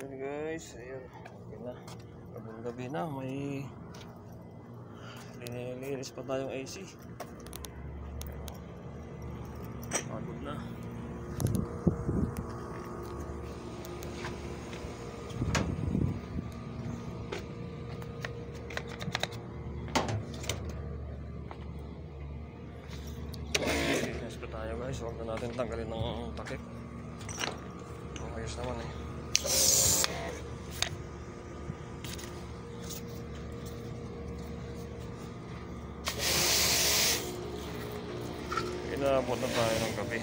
Yun guys, ayun. Okay na. Gabi na, may linilinis pa tayong AC. Pagod na. Linilinis pa tayo guys. Huwag na natin tanggalin ng takip. Ayos naman eh. Inaabot na tayo ng gabi.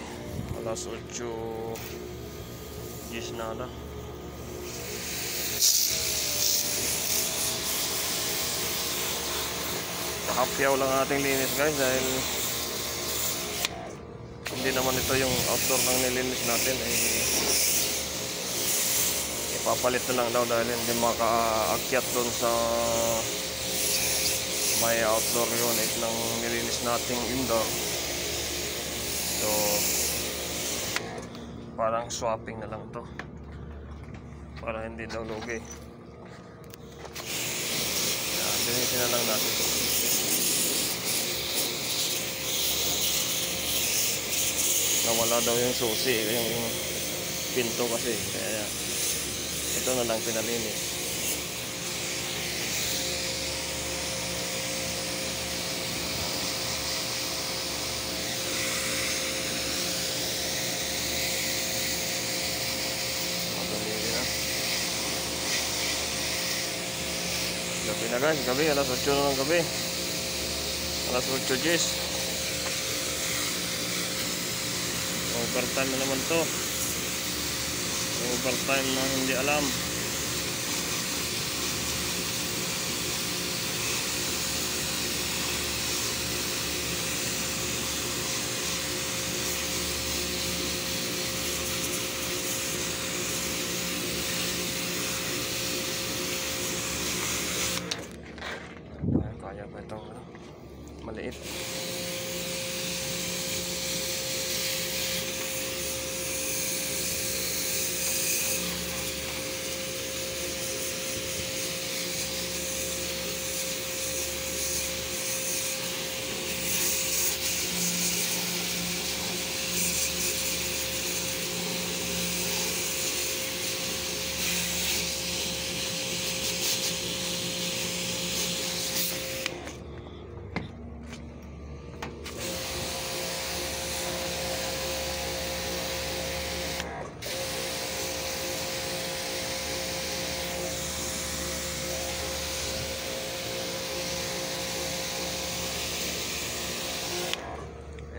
Alas 8:10 na ala. Kahapyaw lang ating linis guys dahil hindi naman ito yung outdoor ng nilinis natin eh. Ipapalit na lang daw dahil hindi makaakyat doon sa may outdoor unit ng nilinis nating indoor. So parang swapping na lang to para hindi daw lugi. Yan, linisin na lang natin. Nawala daw yung susi, yung pinto kasi, kaya ito na lang pinalinis. Gabi na guys, gabi, alas 8 na ng gabi. Alas 8:10. Overtime na naman to. Overtime na hindi alam. Kaya ba itong maliit?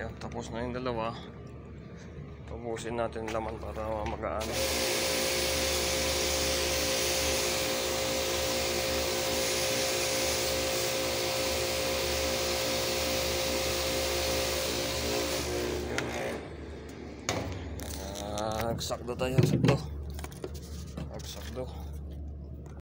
Ayan, tapos na yung dalawa. Tubusin natin laman para magaan. Nagsakdo tayo, sakdo.